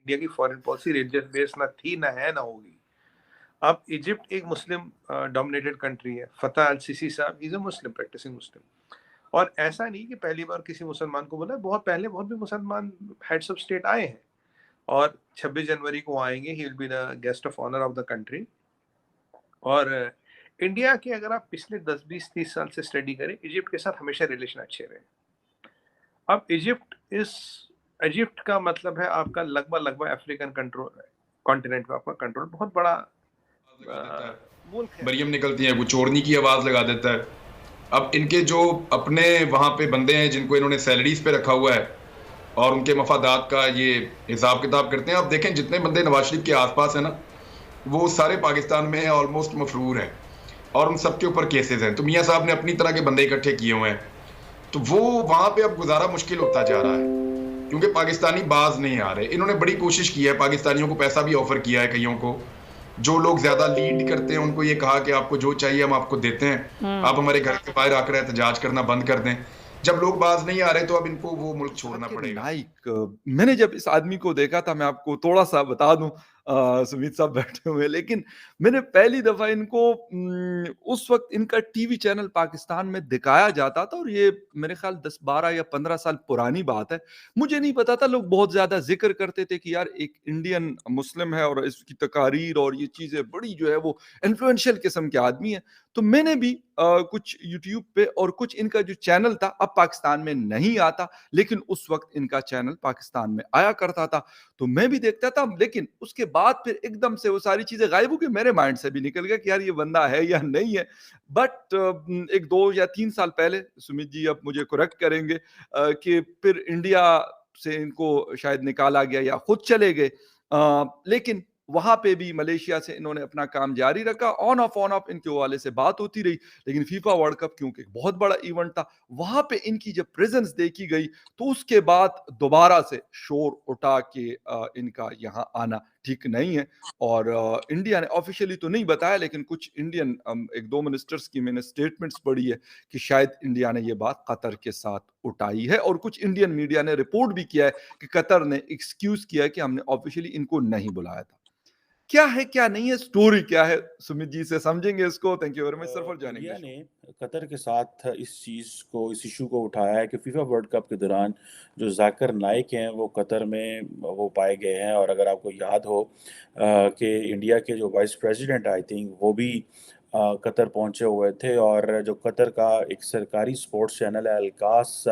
India की foreign policy religion based ना थी, ना है, ना होगी। अब इजिप्ट एक मुस्लिम डोमिनेटेड कंट्री है। फतह अल सीसी साहब इज अ मुस्लिम, प्रैक्टिसिंग मुस्लिम। और ऐसा नहीं कि पहली बार किसी मुसलमान को बोला, बहुत पहले बहुत भी मुसलमान हेड्स ऑफ स्टेट आए हैं, और 26 जनवरी को आएंगे। He will be the guest of honour of the country. और इंडिया के अगर आप पिछले 10 20 30 साल से स्टडी करें, इजिप्ट के साथ हमेशा रिलेशन अच्छे रहे। अब इजिप्ट का मतलब है आपका लगभग अफ्रीकन कंट्रोल, कॉन्टिनेंट का आपका कंट्रोल, बहुत बड़ा लगा देता है, मुल्क है। मरियम निकलती है, वो चोरनी की आवाज लगा देता है। अब इनके जो अपने वहां पे बंदे हैं जिनको इन्होंने सैलरीज पे रखा हुआ है और उनके मफादात का ये हिसाब किताब करते हैं। आप देखें जितने बंदे नवाज शरीफ के आसपास है ना, वो सारे पाकिस्तान में ऑलमोस्ट मफरूर हैं और उन सबके ऊपर केसेस हैं। तो मियाँ साहब ने अपनी तरह के बंदे इकट्ठे किए हुए हैं, तो वो वहां पे अब गुजारा मुश्किल होता जा रहा है क्योंकि पाकिस्तानी बाज नहीं आ रहे। इन्होंने बड़ी कोशिश की है, पाकिस्तानियों को पैसा भी ऑफर किया है कईयों को। जो लोग ज्यादा लीड करते हैं उनको ये कहा कि आपको जो चाहिए हम आपको देते हैं, आप हमारे घर के बाहर आकर एहतजाज करना बंद कर दें। जब लोग बाज नहीं आ रहे तो अब इनको वो मुल्क छोड़ना जाकिर पड़ेगा। नाइक, मैंने जब इस आदमी को देखा था, मैं आपको थोड़ा सा बता दूं, सुमित साहब बैठे हुए, लेकिन मैंने पहली दफा इनको उस वक्त इनका टीवी चैनल पाकिस्तान में दिखाया जाता था, और ये मेरे ख्याल 10 12 या 15 साल पुरानी बात है। मुझे नहीं पता था, लोग बहुत ज्यादा जिक्र करते थे कि यार एक इंडियन मुस्लिम है और इसकी तकारीर और ये चीजें बड़ी जो है वो इन्फ्लुएंशियल किस्म के आदमी है। तो मैंने भी कुछ यूट्यूब पे और कुछ इनका जो चैनल था, अब पाकिस्तान में नहीं आता, लेकिन उस वक्त इनका चैनल पाकिस्तान में आया करता था, तो मैं भी देखता था। लेकिन उसके बाद फिर एकदम से वो सारी चीजें गायब हो गई, मेरे माइंड से भी निकल गया कि यार ये बंदा है या नहीं है। बट एक 2 या 3 साल पहले, सुमित जी अब मुझे करेक्ट करेंगे, कि फिर इंडिया से इनको शायद निकाला गया या खुद चले गए, लेकिन वहां पे भी मलेशिया से इन्होंने अपना काम जारी रखा। ऑन ऑफ इनके हवाले से बात होती रही, लेकिन फीफा वर्ल्ड कप क्योंकि एक बहुत बड़ा इवेंट था, वहां पे इनकी जब प्रेजेंस देखी गई, तो उसके बाद दोबारा से शोर उठा के इनका यहाँ आना ठीक नहीं है। और इंडिया ने ऑफिशियली तो नहीं बताया, लेकिन कुछ इंडियन एक दो मिनिस्टर्स की मैंने स्टेटमेंट्स पढ़ी है कि शायद इंडिया ने ये बात कतर के साथ उठाई है, और कुछ इंडियन मीडिया ने रिपोर्ट भी किया है कि कतर ने एक्सक्यूज किया है कि हमने ऑफिशियली इनको नहीं बुलाया था। क्या है क्या नहीं है, स्टोरी क्या है, सुमित जी से समझेंगे इसको। Thank you very much sir for joining India the show. ने कतर के साथ इस इशू को उठाया है कि फीफा वर्ल्ड कप के दौरान जो जाकिर नाइक हैं वो कतर में वो पाए गए हैं। और अगर आपको याद हो कि इंडिया के जो वाइस प्रेसिडेंट आई थिंक वो भी कतर पहुंचे हुए थे। और जो कतर का एक सरकारी स्पोर्ट्स चैनल है अलकास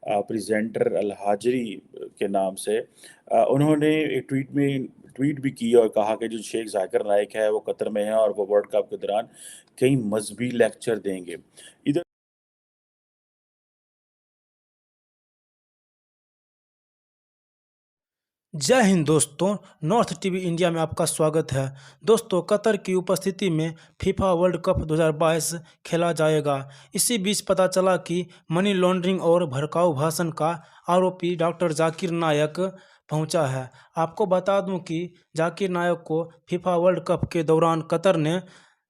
प्रेजेंटर अल हाजरी के नाम से, उन्होंने एक ट्वीट भी की और कहा कि जो शेख जाकिर नाइक है वो कतर में है और वो वर्ल्ड कप के दौरान कई मजहबी लेक्चर देंगे। इधर जय हिंद दोस्तों, नॉर्थ टीवी इंडिया में आपका स्वागत है। दोस्तों, कतर की उपस्थिति में फीफा वर्ल्ड कप 2022 खेला जाएगा। इसी बीच पता चला कि मनी लॉन्ड्रिंग और भड़काऊ भाषण का आरोपी डॉक्टर जाकिर नायक पहुंचा है। आपको बता दूं कि जाकिर नायक को फीफा वर्ल्ड कप के दौरान कतर ने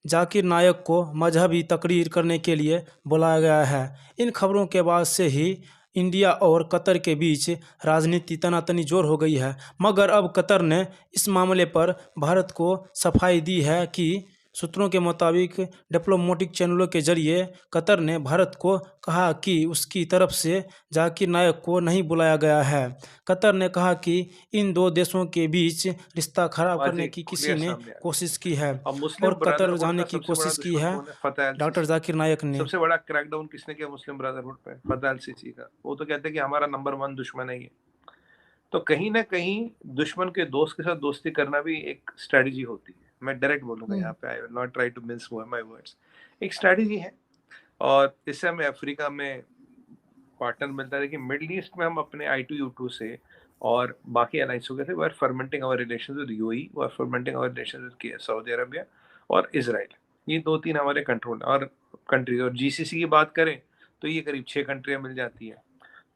जाकिर नायक को मजहबी तकरीर करने के लिए बुलाया गया है। इन खबरों के बाद से ही इंडिया और कतर के बीच राजनीति तनातनी जोर हो गई है। मगर अब कतर ने इस मामले पर भारत को सफाई दी है कि सूत्रों के मुताबिक डिप्लोमेटिक चैनलों के जरिए कतर ने भारत को कहा कि उसकी तरफ से जाकिर नायक को नहीं बुलाया गया है। कतर ने कहा कि इन दो देशों के बीच रिश्ता खराब करने की किसी ने कोशिश की है और कतर जाने की कोशिश की है डॉक्टर जाकिर नायक ने। सबसे बड़ा क्रैकडाउन किसने किया मुस्लिम ब्रदरहुड पे? फतह अल सीसी का। वो तो कहते हैं कि हमारा नंबर 1 दुश्मन है ये। तो कहीं ना कहीं दुश्मन के दोस्त के साथ दोस्ती करना भी एक स्ट्रेटजी होती है। मैं डायरेक्ट बोलूंगा यहाँ पे, I will not try to miss my words. एक स्ट्रेटजी है, और इससे हमें अफ्रीका में पार्टनर मिलता है। देखिए, मिडिल ईस्ट में हम अपने I2U2 से और बाकी अलायंसों के थे, we are fermenting our relations with UAE, we are fermenting our relations with Saudi Arabia और इजराइल। ये 2-3 हमारे कंट्रोल और कंट्रीज। और जीसीसी की बात करें तो ये करीब 6 कंट्रियां मिल जाती हैं।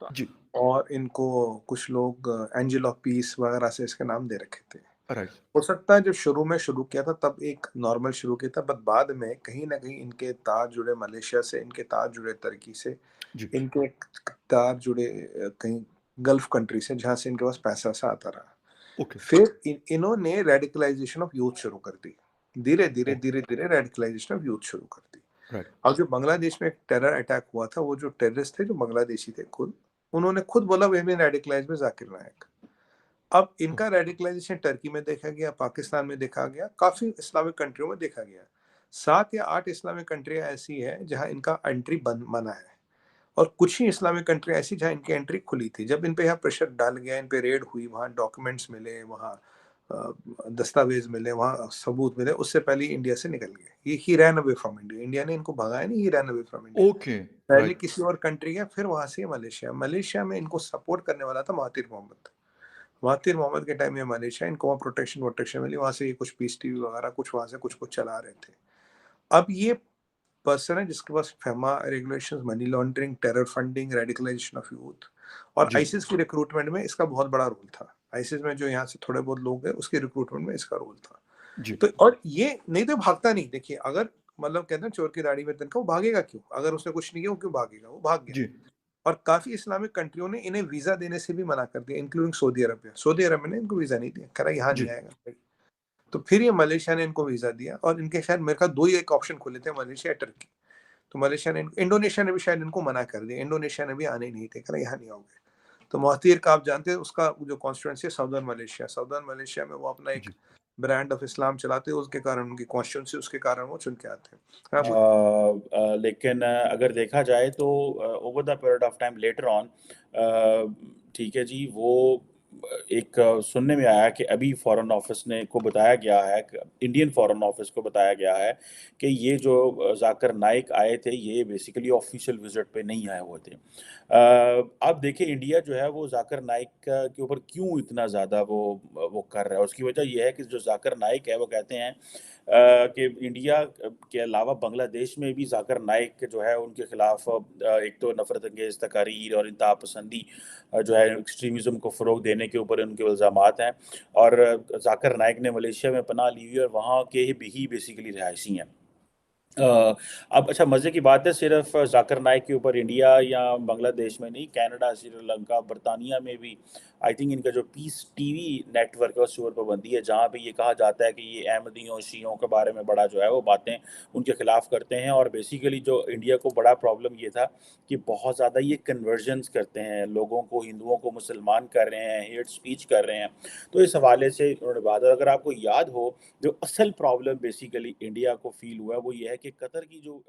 तो जी, और इनको कुछ लोग एंजल ऑफ पीस वगैरह से इसके नाम दे रखे थे। राइट। हो सकता है जब शुरू में शुरू किया था तब एक नॉर्मल शुरू किया था, बट बाद में कहीं ना कहीं इनके तार जुड़े मलेशिया से, इनके तार जुड़े तुर्की से, जी, इनके तार जुड़े कहीं गल्फ कंट्री से, जहाँ से इनके पास पैसा सा आता रहा। ओके फिर इन्होंने रेडिकलाइजेशन ऑफ यूथ शुरू कर दी, धीरे धीरे रेडिकलाइजेशन ऑफ यूथ शुरू कर दी। राइट और जो बांग्लादेश में एक टेरर अटैक हुआ था, वो जो टेररिस्ट थे जो बांग्लादेशी थे, उन्होंने खुद बोला वे भी रेडिकलाइज में जाकिर नायक। अब इनका रेडिकलाइजेशन टर्की में देखा गया, पाकिस्तान में देखा गया, काफी इस्लामिक कंट्रियों में देखा गया। 7 या 8 इस्लामिक कंट्रियां ऐसी है जहां इनका एंट्री मना है, और कुछ ही इस्लामिक कंट्री ऐसी जहां इनकी एंट्री खुली थी। जब इन पे यहाँ प्रेशर डाल गया, इन पे रेड हुई, वहां डॉक्यूमेंट्स मिले, वहां दस्तावेज मिले, वहां सबूत मिले, उससे पहले इंडिया से निकल गए। ये ही ran away from India, India ने इनको भगाया नहीं, ही ran away from India. Okay पहले राइट किसी और कंट्री गया, फिर वहां से मलेशिया। मलेशिया में इनको सपोर्ट करने वाला था महातिर मोहम्मद। महातिर मोहम्मद के टाइम में मलेशिया, इनको वहाँ प्रोटेक्शन मिली, वहां से ये कुछ पीस टीवी वगैरह कुछ वहां से कुछ चला रहे थे। अब ये पर्सन है जिसके पास FEMA regulations, money laundering, terror funding, radicalisation of youth, और जी आईसिस की रिक्रूटमेंट में इसका बहुत बड़ा रोल था। आईसिस में जो यहाँ से थोड़े बहुत लोग हैं, उसके रिक्रूटमेंट में इसका रोल था। जी तो और ये नहीं तो भागता नहीं। देखिए, अगर मतलब कहते हैं चोर की दाढ़ी में तिनका, वो भागेगा क्यों? अगर उसने कुछ नहीं किया, वो क्यों भागेगा? वो भाग गया। जी और काफी इस्लामिक कंट्रियों ने इन्हें वीजा देने से भी मना कर दिया, इंक्लूडिंग सऊदी अरबिया। सऊदी अरब ने इनको वीजा नहीं दिया, कह रहा यहाँ जी नहीं आएगा। तो फिर ये मलेशिया ने इनको वीजा दिया, और इनके शायद मेरे ख्याल 2 ही एक ऑप्शन खुले थे, मलेशिया या टर्की। तो मलेशिया ने, इंडोनेशिया ने भी शायद इनको मना कर दिया, इंडोनेशिया ने भी आने ही नहीं थे, कह रहा यहाँ नहीं आओगे। तो मोहतीर का आप जानते हैं, उसका जो कॉन्स्टिट्यूंसी है साउदर्न मलेशिया में, वो अपना एक जी ब्रांड ऑफ इस्लाम चलाते हैं, उसके कारण उनकी कॉन्स्टिट्यूंसी, उसके कारण वो चुन के आते हैं। आप लेकिन अगर देखा जाए तो over the period of time later on, ठीक है जी, वो एक सुनने में आया कि अभी फॉरेन ऑफिस ने को बताया गया है, इंडियन फॉरेन ऑफिस को बताया गया है कि ये जो जाकिर नाइक आए थे, ये बेसिकली ऑफिशियल विजिट पे नहीं आए हुए थे। अब देखिए, इंडिया जो है वो जाकिर नाइक के ऊपर क्यों इतना ज़्यादा वो कर रहा है। उसकी वजह ये है कि जो जाकिर नाइक है, वो कहते हैं कि इंडिया के अलावा बांग्लादेश में भी जाकिर नाइक जो है उनके खिलाफ एक तो नफरत अंगेज तकारीर और इंतहा पसंदी जो है एक्सट्रीमिज्म को फ़रोग देने के ऊपर उनके इल्ज़ामात हैं। और जाकिर नाइक ने मलेशिया में पनाह ली हुई है और वहाँ के भी बेसिकली रिहायशी हैं। अब अच्छा, मज़े की बात है, सिर्फ जाकिर नाइक के ऊपर इंडिया या बांग्लादेश में नहीं, कनाडा, श्रीलंका, बरतानिया में भी आई थिंक इनका जो पीस टीवी नेटवर्क है उसके ऊपर पाबंदी है, जहाँ पे ये कहा जाता है कि ये अहमदियों शियों के बारे में बड़ा जो है वो बातें उनके खिलाफ करते हैं। और बेसिकली जो इंडिया को बड़ा प्रॉब्लम ये था कि बहुत ज़्यादा ये कन्वर्जन्स करते हैं, लोगों को, हिंदुओं को मुसलमान कर रहे हैं, हेट स्पीच कर रहे हैं। तो इस हवाले से उन्होंने बात, और अगर आपको याद हो, जो असल प्रॉब्लम बेसिकली इंडिया को फील हुआ है वो ये है कि कतर की जो